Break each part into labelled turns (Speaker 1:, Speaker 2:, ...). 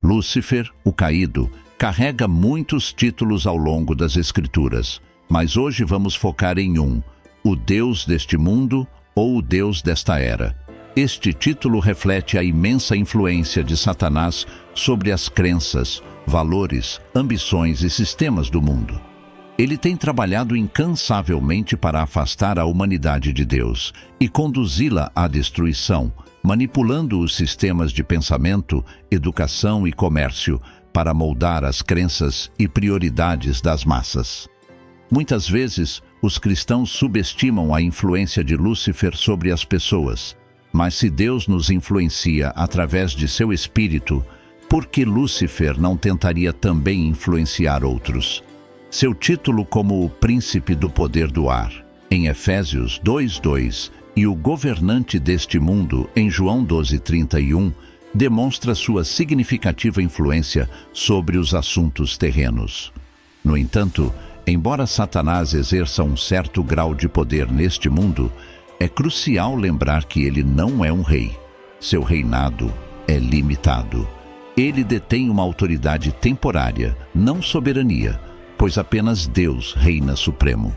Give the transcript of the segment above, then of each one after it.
Speaker 1: Lúcifer, o caído, carrega muitos títulos ao longo das Escrituras, mas hoje vamos focar em um: o Deus deste mundo ou o Deus desta era. Este título reflete a imensa influência de Satanás sobre as crenças, valores, ambições e sistemas do mundo. Ele tem trabalhado incansavelmente para afastar a humanidade de Deus e conduzi-la à destruição, manipulando os sistemas de pensamento, educação e comércio para moldar as crenças e prioridades das massas. Muitas vezes, os cristãos subestimam a influência de Lúcifer sobre as pessoas, mas se Deus nos influencia através de seu Espírito, por que Lúcifer não tentaria também influenciar outros? Seu título como o príncipe do poder do ar, em Efésios 2:2, e o governante deste mundo, em João 12:31, demonstra sua significativa influência sobre os assuntos terrenos. No entanto, embora Satanás exerça um certo grau de poder neste mundo, é crucial lembrar que ele não é um rei. Seu reinado é limitado. Ele detém uma autoridade temporária, não soberania, pois apenas Deus reina supremo.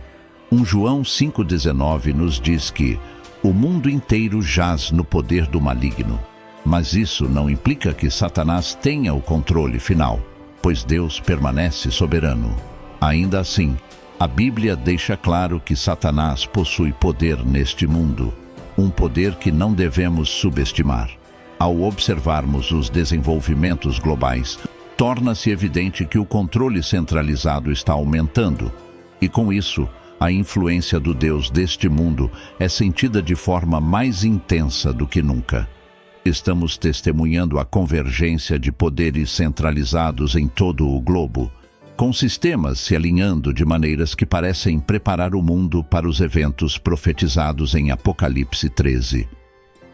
Speaker 1: João 5,19 nos diz que o mundo inteiro jaz no poder do maligno. Mas isso não implica que Satanás tenha o controle final, pois Deus permanece soberano. Ainda assim, a Bíblia deixa claro que Satanás possui poder neste mundo, um poder que não devemos subestimar. Ao observarmos os desenvolvimentos globais, torna-se evidente que o controle centralizado está aumentando, e com isso, a influência do Deus deste mundo é sentida de forma mais intensa do que nunca. Estamos testemunhando a convergência de poderes centralizados em todo o globo, com sistemas se alinhando de maneiras que parecem preparar o mundo para os eventos profetizados em Apocalipse 13.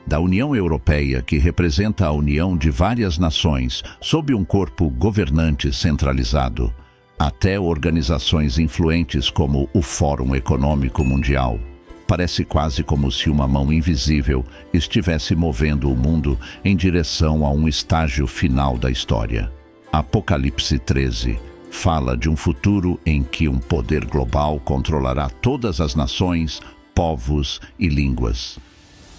Speaker 1: Da União Europeia, que representa a união de várias nações sob um corpo governante centralizado, até organizações influentes como o Fórum Econômico Mundial. Parece quase como se uma mão invisível estivesse movendo o mundo em direção a um estágio final da história. Apocalipse 13 fala de um futuro em que um poder global controlará todas as nações, povos e línguas.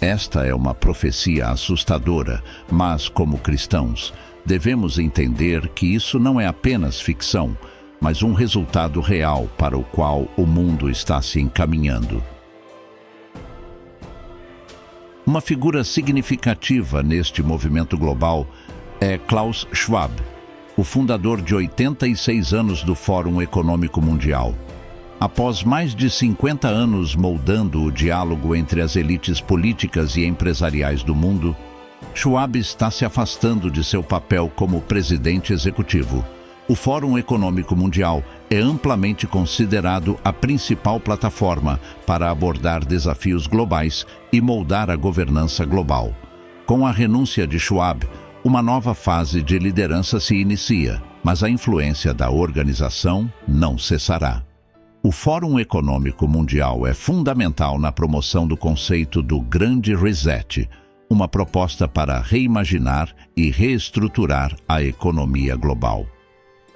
Speaker 1: Esta é uma profecia assustadora, mas, como cristãos, devemos entender que isso não é apenas ficção, mas um resultado real para o qual o mundo está se encaminhando. Uma figura significativa neste movimento global é Klaus Schwab, o fundador de 86 anos do Fórum Econômico Mundial. Após mais de 50 anos moldando o diálogo entre as elites políticas e empresariais do mundo, Schwab está se afastando de seu papel como presidente executivo. O Fórum Econômico Mundial é amplamente considerado a principal plataforma para abordar desafios globais e moldar a governança global. Com a renúncia de Schwab, uma nova fase de liderança se inicia, mas a influência da organização não cessará. O Fórum Econômico Mundial é fundamental na promoção do conceito do Grande Reset, uma proposta para reimaginar e reestruturar a economia global.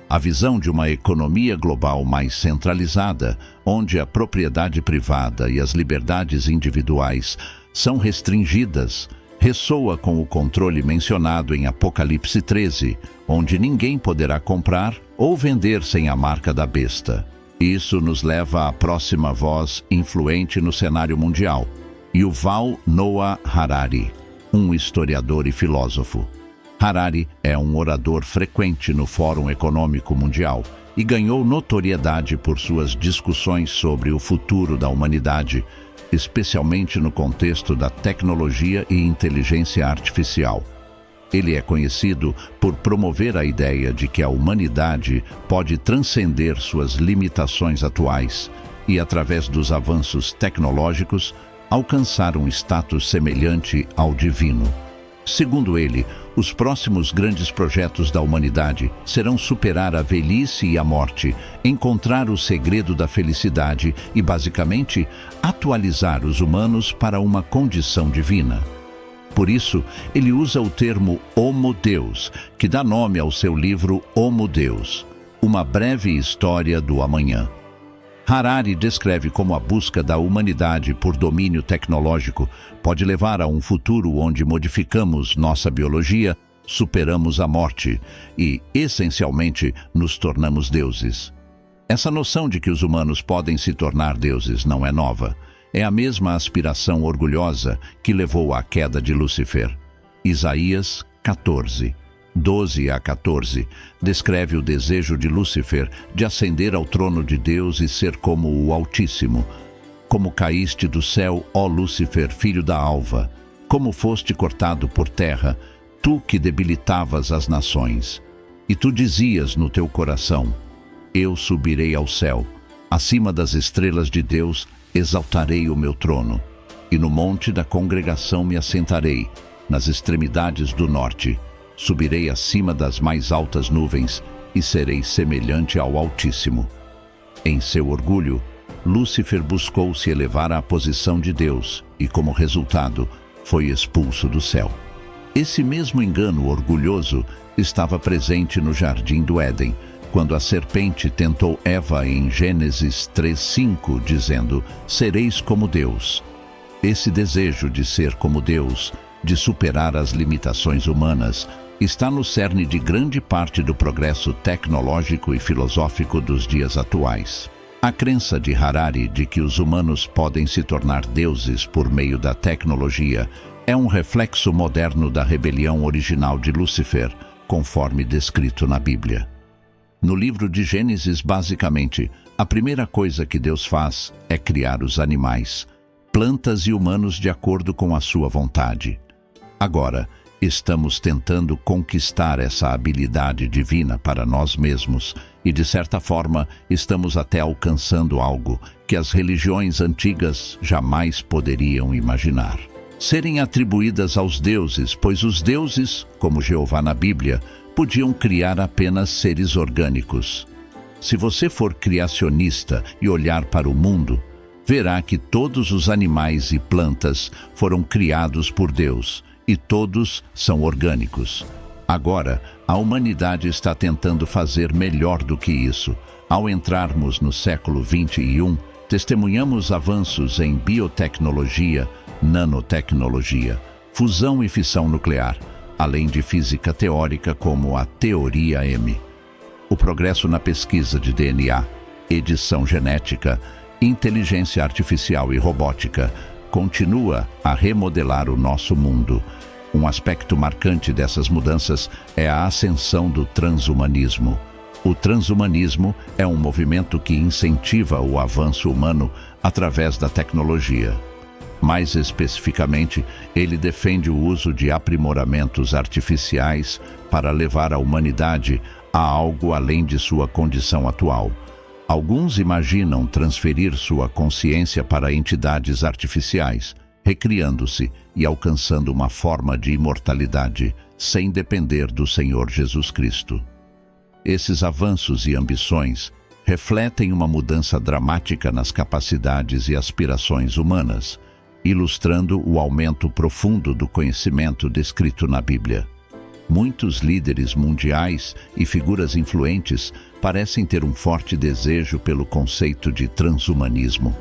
Speaker 1: A visão de uma economia global mais centralizada, onde a propriedade privada e as liberdades individuais são restringidas, ressoa com o controle mencionado em Apocalipse 13, onde ninguém poderá comprar ou vender sem a marca da besta. Isso nos leva à próxima voz influente no cenário mundial, Yuval Noah Harari, um historiador e filósofo. Harari é um orador frequente no Fórum Econômico Mundial e ganhou notoriedade por suas discussões sobre o futuro da humanidade, especialmente no contexto da tecnologia e inteligência artificial. Ele é conhecido por promover a ideia de que a humanidade pode transcender suas limitações atuais e, através dos avanços tecnológicos, alcançar um status semelhante ao divino. Segundo ele, os próximos grandes projetos da humanidade serão superar a velhice e a morte, encontrar o segredo da felicidade e, basicamente, atualizar os humanos para uma condição divina. Por isso, ele usa o termo Homo Deus, que dá nome ao seu livro Homo Deus, uma breve história do amanhã. Harari descreve como a busca da humanidade por domínio tecnológico pode levar a um futuro onde modificamos nossa biologia, superamos a morte e, essencialmente, nos tornamos deuses. Essa noção de que os humanos podem se tornar deuses não é nova. É a mesma aspiração orgulhosa que levou à queda de Lúcifer. Isaías 14, 12 a 14, descreve o desejo de Lúcifer de ascender ao trono de Deus e ser como o Altíssimo. Como caíste do céu, ó Lúcifer, filho da alva, como foste cortado por terra, tu que debilitavas as nações. E tu dizias no teu coração, eu subirei ao céu, acima das estrelas de Deus exaltarei o meu trono, e no monte da congregação me assentarei, nas extremidades do norte. Subirei acima das mais altas nuvens e serei semelhante ao Altíssimo. Em seu orgulho, Lúcifer buscou se elevar à posição de Deus e, como resultado, foi expulso do céu. Esse mesmo engano orgulhoso estava presente no Jardim do Éden, quando a serpente tentou Eva em Gênesis 3:5, dizendo, sereis como Deus. Esse desejo de ser como Deus, de superar as limitações humanas, está no cerne de grande parte do progresso tecnológico e filosófico dos dias atuais. A crença de Harari de que os humanos podem se tornar deuses por meio da tecnologia é um reflexo moderno da rebelião original de Lúcifer, conforme descrito na Bíblia. No livro de Gênesis, basicamente, a primeira coisa que Deus faz é criar os animais, plantas e humanos de acordo com a sua vontade. Agora, estamos tentando conquistar essa habilidade divina para nós mesmos e, de certa forma, estamos até alcançando algo que as religiões antigas jamais poderiam imaginar. Serem atribuídas aos deuses, pois os deuses, como Jeová na Bíblia, podiam criar apenas seres orgânicos. Se você for criacionista e olhar para o mundo, verá que todos os animais e plantas foram criados por Deus, e todos são orgânicos. Agora, a humanidade está tentando fazer melhor do que isso. Ao entrarmos no século XXI, testemunhamos avanços em biotecnologia, nanotecnologia, fusão e fissão nuclear, além de física teórica como a teoria M. O progresso na pesquisa de DNA, edição genética, inteligência artificial e robótica continua a remodelar o nosso mundo. Um aspecto marcante dessas mudanças é a ascensão do transhumanismo. O transhumanismo é um movimento que incentiva o avanço humano através da tecnologia. Mais especificamente, ele defende o uso de aprimoramentos artificiais para levar a humanidade a algo além de sua condição atual. Alguns imaginam transferir sua consciência para entidades artificiais, recriando-se e alcançando uma forma de imortalidade, sem depender do Senhor Jesus Cristo. Esses avanços e ambições refletem uma mudança dramática nas capacidades e aspirações humanas, ilustrando o aumento profundo do conhecimento descrito na Bíblia. Muitos líderes mundiais e figuras influentes parecem ter um forte desejo pelo conceito de transhumanismo.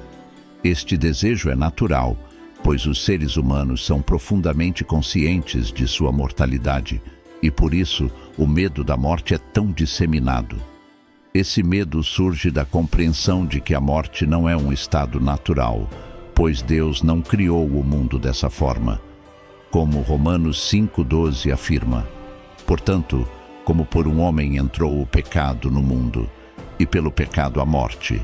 Speaker 1: Este desejo é natural, pois os seres humanos são profundamente conscientes de sua mortalidade e, por isso, o medo da morte é tão disseminado. Esse medo surge da compreensão de que a morte não é um estado natural, pois Deus não criou o mundo dessa forma. Como Romanos 5:12 afirma, portanto, como por um homem entrou o pecado no mundo, e pelo pecado a morte,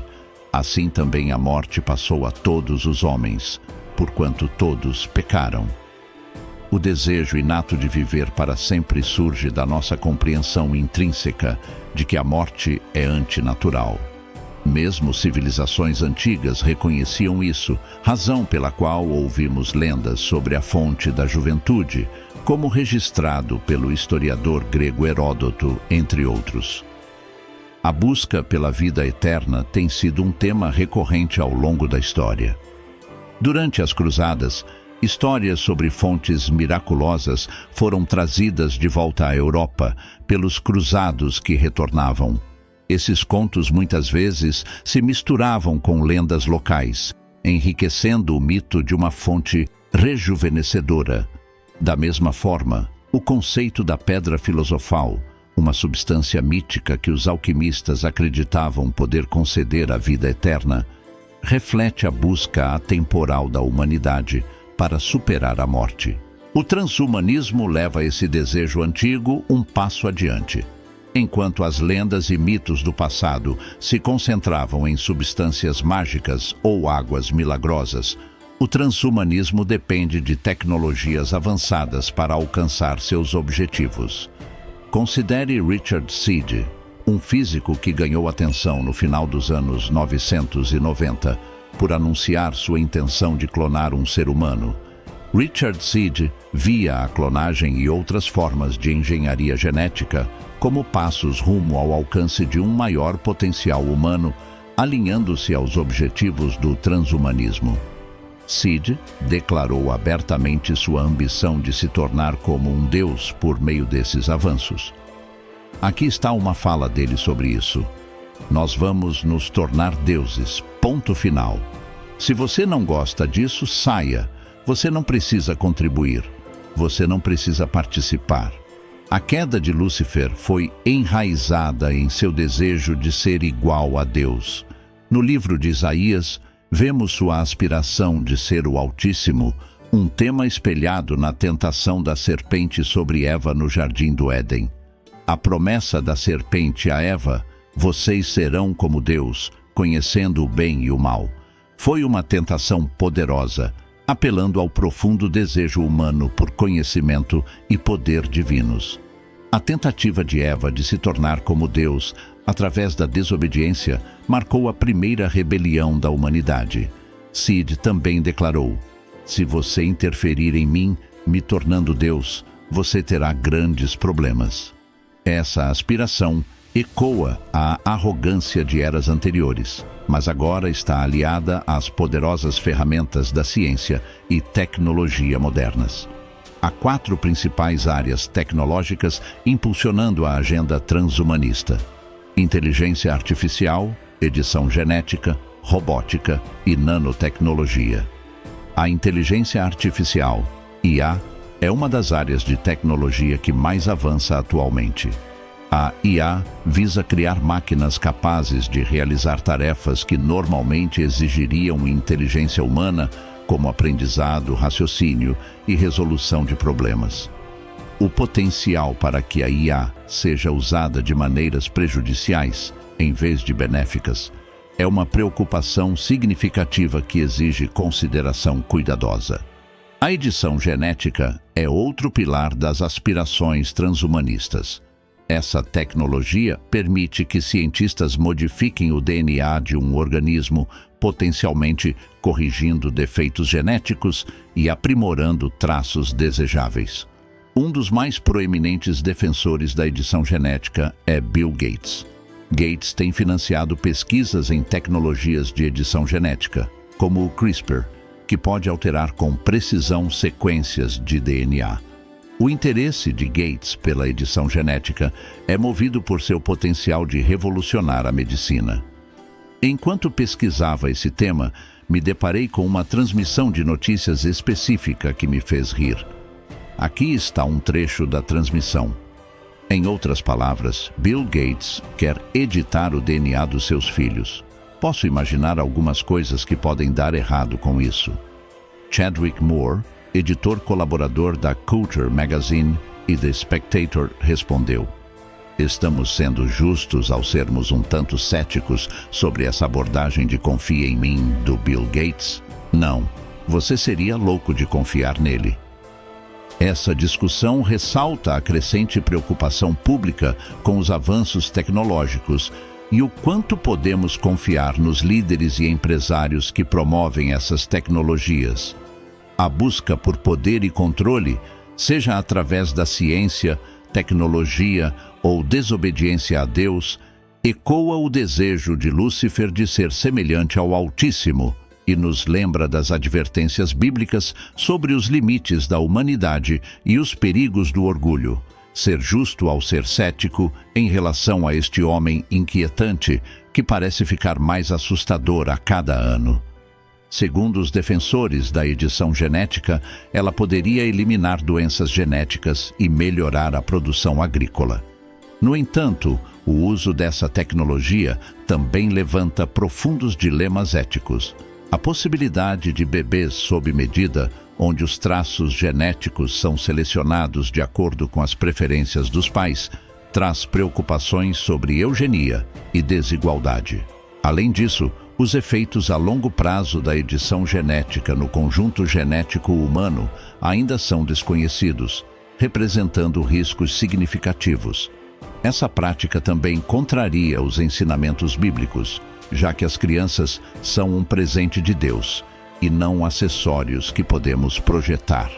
Speaker 1: assim também a morte passou a todos os homens, porquanto todos pecaram. O desejo inato de viver para sempre surge da nossa compreensão intrínseca de que a morte é antinatural. Mesmo civilizações antigas reconheciam isso, razão pela qual ouvimos lendas sobre a fonte da juventude, como registrado pelo historiador grego Heródoto, entre outros. A busca pela vida eterna tem sido um tema recorrente ao longo da história. Durante as Cruzadas, Histórias sobre fontes miraculosas foram trazidas de volta à Europa pelos cruzados que retornavam. Esses contos muitas vezes se misturavam com lendas locais, enriquecendo o mito de uma fonte rejuvenescedora. Da mesma forma, o conceito da pedra filosofal, uma substância mítica que os alquimistas acreditavam poder conceder a vida eterna, reflete a busca atemporal da humanidade para superar a morte. O transhumanismo leva esse desejo antigo um passo adiante. Enquanto as lendas e mitos do passado se concentravam em substâncias mágicas ou águas milagrosas, o transhumanismo depende de tecnologias avançadas para alcançar seus objetivos. Considere Richard Seed, um físico que ganhou atenção no final dos anos 990 por anunciar sua intenção de clonar um ser humano. Richard Seed via a clonagem e outras formas de engenharia genética como passos rumo ao alcance de um maior potencial humano, alinhando-se aos objetivos do transhumanismo. Seed declarou abertamente sua ambição de se tornar como um deus por meio desses avanços. Aqui está uma fala dele sobre isso. Nós vamos nos tornar deuses, ponto final. Se você não gosta disso, saia. Você não precisa contribuir. Você não precisa participar. A queda de Lúcifer foi enraizada em seu desejo de ser igual a Deus. No livro de Isaías, vemos sua aspiração de ser o Altíssimo, um tema espelhado na tentação da serpente sobre Eva no Jardim do Éden. A promessa da serpente a Eva, vocês serão como Deus, conhecendo o bem e o mal, foi uma tentação poderosa, apelando ao profundo desejo humano por conhecimento e poder divinos. A tentativa de Eva de se tornar como Deus, através da desobediência, marcou a primeira rebelião da humanidade. Seed também declarou: se você interferir em mim, me tornando Deus, você terá grandes problemas. Essa aspiração ecoa a arrogância de eras anteriores, mas agora está aliada às poderosas ferramentas da ciência e tecnologia modernas. Há 4 principais áreas tecnológicas impulsionando a agenda transhumanista: inteligência artificial, edição genética, robótica e nanotecnologia. A inteligência artificial, IA, é uma das áreas de tecnologia que mais avança atualmente. A IA visa criar máquinas capazes de realizar tarefas que normalmente exigiriam inteligência humana, como aprendizado, raciocínio e resolução de problemas. O potencial para que a IA seja usada de maneiras prejudiciais, em vez de benéficas, é uma preocupação significativa que exige consideração cuidadosa. A edição genética é outro pilar das aspirações transhumanistas. Essa tecnologia permite que cientistas modifiquem o DNA de um organismo, potencialmente corrigindo defeitos genéticos e aprimorando traços desejáveis. Um dos mais proeminentes defensores da edição genética é Bill Gates. Gates tem financiado pesquisas em tecnologias de edição genética, como o CRISPR, que pode alterar com precisão sequências de DNA. O interesse de Gates pela edição genética é movido por seu potencial de revolucionar a medicina. Enquanto pesquisava esse tema, me deparei com uma transmissão de notícias específica que me fez rir. Aqui está um trecho da transmissão. Em outras palavras, Bill Gates quer editar o DNA dos seus filhos. Posso imaginar algumas coisas que podem dar errado com isso. Chadwick Moore, editor colaborador da Culture Magazine e The Spectator, respondeu: estamos sendo justos ao sermos um tanto céticos sobre essa abordagem de confia em mim do Bill Gates? Não, você seria louco de confiar nele. Essa discussão ressalta a crescente preocupação pública com os avanços tecnológicos e o quanto podemos confiar nos líderes e empresários que promovem essas tecnologias. A busca por poder e controle, seja através da ciência, tecnologia ou desobediência a Deus, ecoa o desejo de Lúcifer de ser semelhante ao Altíssimo e nos lembra das advertências bíblicas sobre os limites da humanidade e os perigos do orgulho. Ser justo ao ser cético em relação a este homem inquietante que parece ficar mais assustador a cada ano. Segundo os defensores da edição genética, ela poderia eliminar doenças genéticas e melhorar a produção agrícola. No entanto, o uso dessa tecnologia também levanta profundos dilemas éticos. A possibilidade de bebês sob medida, onde os traços genéticos são selecionados de acordo com as preferências dos pais, traz preocupações sobre eugenia e desigualdade. Além disso, os efeitos a longo prazo da edição genética no conjunto genético humano ainda são desconhecidos, representando riscos significativos. Essa prática também contraria os ensinamentos bíblicos, já que as crianças são um presente de Deus e não acessórios que podemos projetar.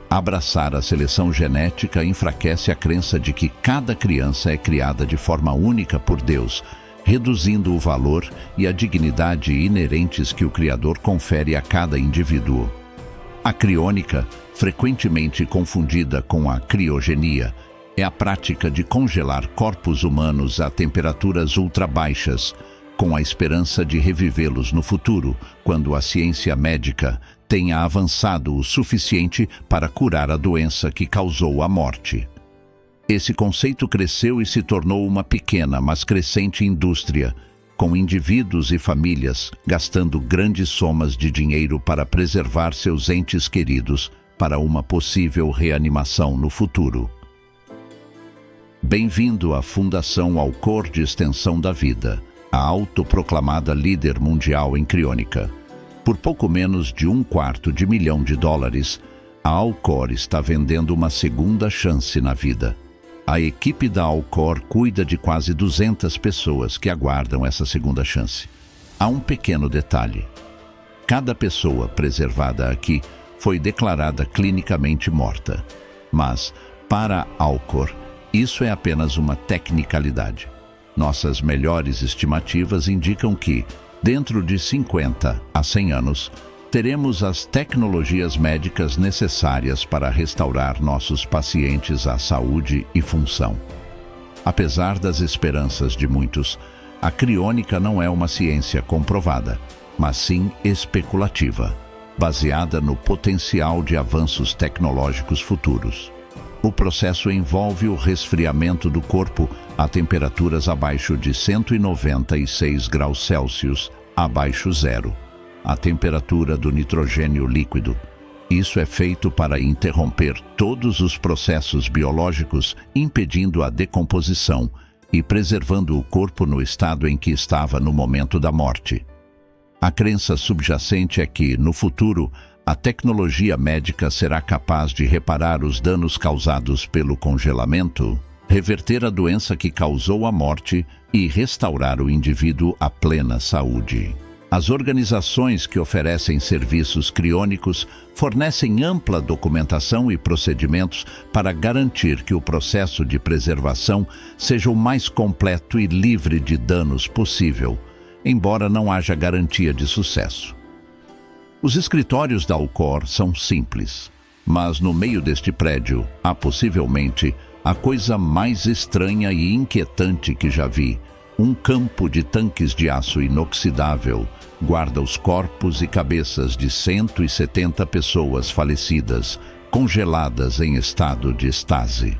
Speaker 1: Abraçar a seleção genética enfraquece a crença de que cada criança é criada de forma única por Deus, reduzindo o valor e a dignidade inerentes que o Criador confere a cada indivíduo. A criônica, frequentemente confundida com a criogenia, é a prática de congelar corpos humanos a temperaturas ultrabaixas, com a esperança de revivê-los no futuro, quando a ciência médica tenha avançado o suficiente para curar a doença que causou a morte. Esse conceito cresceu e se tornou uma pequena, mas crescente indústria, com indivíduos e famílias gastando grandes somas de dinheiro para preservar seus entes queridos para uma possível reanimação no futuro. Bem-vindo à Fundação Alcor de Extensão da Vida, a autoproclamada líder mundial em criônica. Por pouco menos de $250 milhão, a Alcor está vendendo uma segunda chance na vida. A equipe da Alcor cuida de quase 200 pessoas que aguardam essa segunda chance. Há um pequeno detalhe. Cada pessoa preservada aqui foi declarada clinicamente morta. Mas, para a Alcor, isso é apenas uma tecnicalidade. Nossas melhores estimativas indicam que, dentro de 50 a 100 anos, teremos as tecnologias médicas necessárias para restaurar nossos pacientes à saúde e função. Apesar das esperanças de muitos, a criônica não é uma ciência comprovada, mas sim especulativa, baseada no potencial de avanços tecnológicos futuros. O processo envolve o resfriamento do corpo a temperaturas abaixo de 196 graus Celsius, abaixo zero, a temperatura do nitrogênio líquido. Isso é feito para interromper todos os processos biológicos, impedindo a decomposição e preservando o corpo no estado em que estava no momento da morte. A crença subjacente é que, no futuro, a tecnologia médica será capaz de reparar os danos causados pelo congelamento, reverter a doença que causou a morte e restaurar o indivíduo à plena saúde. As organizações que oferecem serviços criônicos fornecem ampla documentação e procedimentos para garantir que o processo de preservação seja o mais completo e livre de danos possível, embora não haja garantia de sucesso. Os escritórios da Alcor são simples, mas no meio deste prédio há possivelmente a coisa mais estranha e inquietante que já vi. Um campo de tanques de aço inoxidável guarda os corpos e cabeças de 170 pessoas falecidas, congeladas em estado de estase.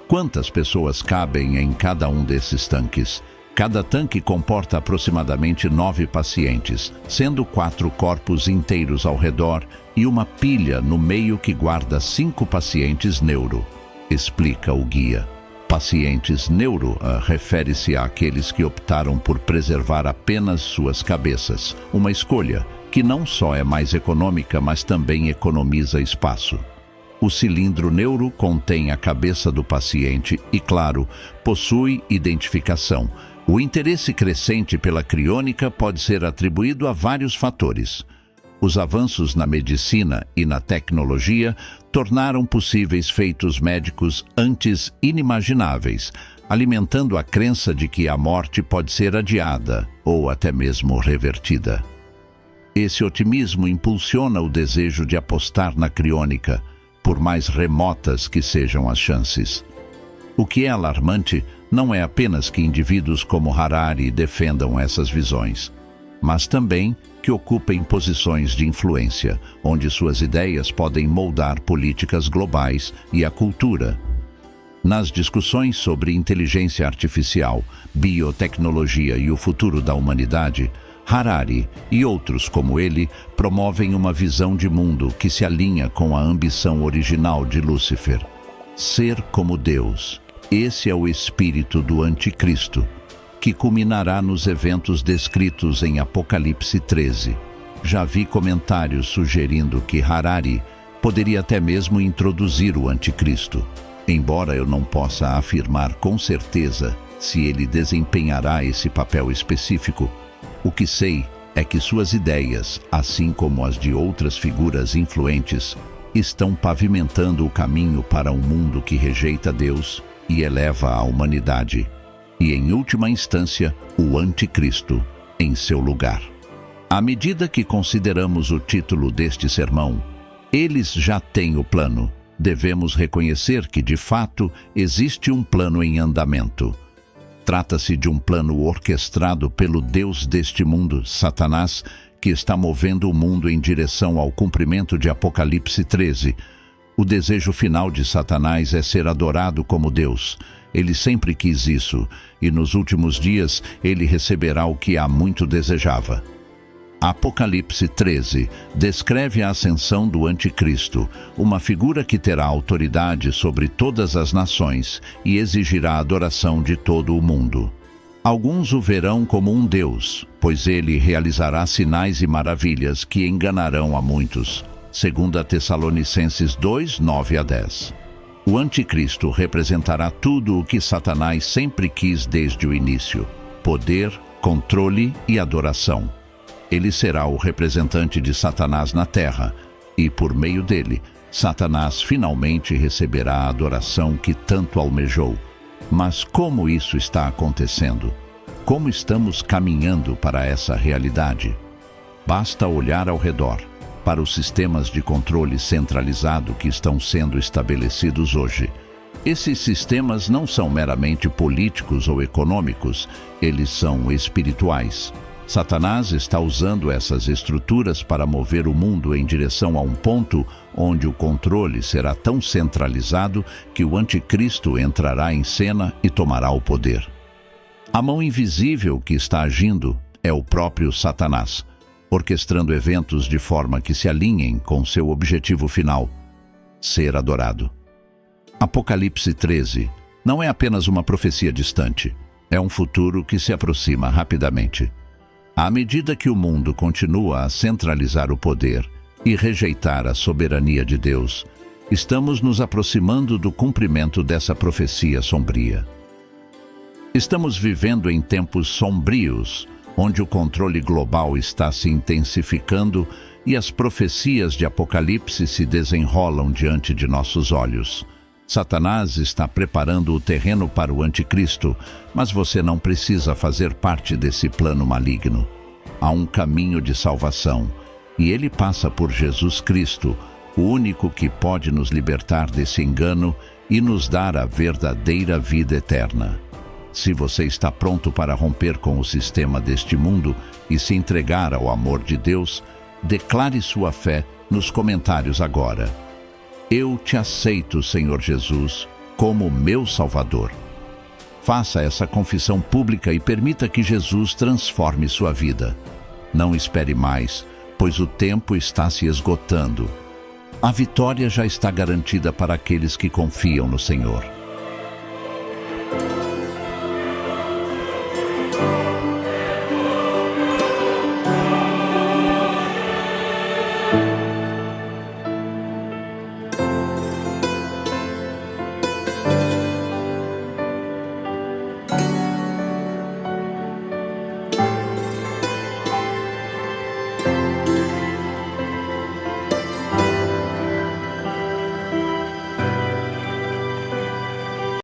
Speaker 1: Quantas pessoas cabem em cada um desses tanques? Cada tanque comporta aproximadamente 9 pacientes, sendo 4 corpos inteiros ao redor e uma pilha no meio que guarda 5 pacientes neuro, explica o guia. Pacientes neuro refere-se àqueles que optaram por preservar apenas suas cabeças, uma escolha que não só é mais econômica, mas também economiza espaço. O cilindro neuro contém a cabeça do paciente e, claro, possui identificação. O interesse crescente pela criônica pode ser atribuído a vários fatores. Os avanços na medicina e na tecnologia tornaram possíveis feitos médicos antes inimagináveis, alimentando a crença de que a morte pode ser adiada ou até mesmo revertida. Esse otimismo impulsiona o desejo de apostar na criônica, por mais remotas que sejam as chances. O que é alarmante não é apenas que indivíduos como Harari defendam essas visões, mas também que ocupem posições de influência, onde suas ideias podem moldar políticas globais e a cultura. Nas discussões sobre inteligência artificial, biotecnologia e o futuro da humanidade, Harari e outros como ele promovem uma visão de mundo que se alinha com a ambição original de Lúcifer: ser como Deus. Esse é o espírito do Anticristo, que culminará nos eventos descritos em Apocalipse 13. Já vi comentários sugerindo que Harari poderia até mesmo introduzir o Anticristo, embora eu não possa afirmar com certeza se ele desempenhará esse papel específico. O que sei é que suas ideias, assim como as de outras figuras influentes, estão pavimentando o caminho para um mundo que rejeita Deus e eleva a humanidade, e em última instância, o Anticristo em seu lugar. À medida que consideramos o título deste sermão, eles já têm o plano. Devemos reconhecer que, de fato, existe um plano em andamento. Trata-se de um plano orquestrado pelo Deus deste mundo, Satanás, que está movendo o mundo em direção ao cumprimento de Apocalipse 13. O desejo final de Satanás é ser adorado como Deus. Ele sempre quis isso, e nos últimos dias ele receberá o que há muito desejava. Apocalipse 13 descreve a ascensão do Anticristo, uma figura que terá autoridade sobre todas as nações e exigirá a adoração de todo o mundo. Alguns o verão como um deus, pois ele realizará sinais e maravilhas que enganarão a muitos. 2 Tessalonicenses 2, 9-10. O Anticristo representará tudo o que Satanás sempre quis desde o início: poder, controle e adoração. Ele será o representante de Satanás na terra, e por meio dele, Satanás finalmente receberá a adoração que tanto almejou. Mas como isso está acontecendo? Como estamos caminhando para essa realidade? Basta olhar ao redor, para os sistemas de controle centralizado que estão sendo estabelecidos hoje. Esses sistemas não são meramente políticos ou econômicos, eles são espirituais. Satanás está usando essas estruturas para mover o mundo em direção a um ponto onde o controle será tão centralizado que o Anticristo entrará em cena e tomará o poder. A mão invisível que está agindo é o próprio Satanás, orquestrando eventos de forma que se alinhem com seu objetivo final: ser adorado. Apocalipse 13 não é apenas uma profecia distante, é um futuro que se aproxima rapidamente. À medida que o mundo continua a centralizar o poder e rejeitar a soberania de Deus, estamos nos aproximando do cumprimento dessa profecia sombria. Estamos vivendo em tempos sombrios, onde o controle global está se intensificando e as profecias de Apocalipse se desenrolam diante de nossos olhos. Satanás está preparando o terreno para o Anticristo, mas você não precisa fazer parte desse plano maligno. Há um caminho de salvação, e ele passa por Jesus Cristo, o único que pode nos libertar desse engano e nos dar a verdadeira vida eterna. Se você está pronto para romper com o sistema deste mundo e se entregar ao amor de Deus, declare sua fé nos comentários agora. Eu te aceito, Senhor Jesus, como meu Salvador. Faça essa confissão pública e permita que Jesus transforme sua vida. Não espere mais, pois o tempo está se esgotando. A vitória já está garantida para aqueles que confiam no Senhor.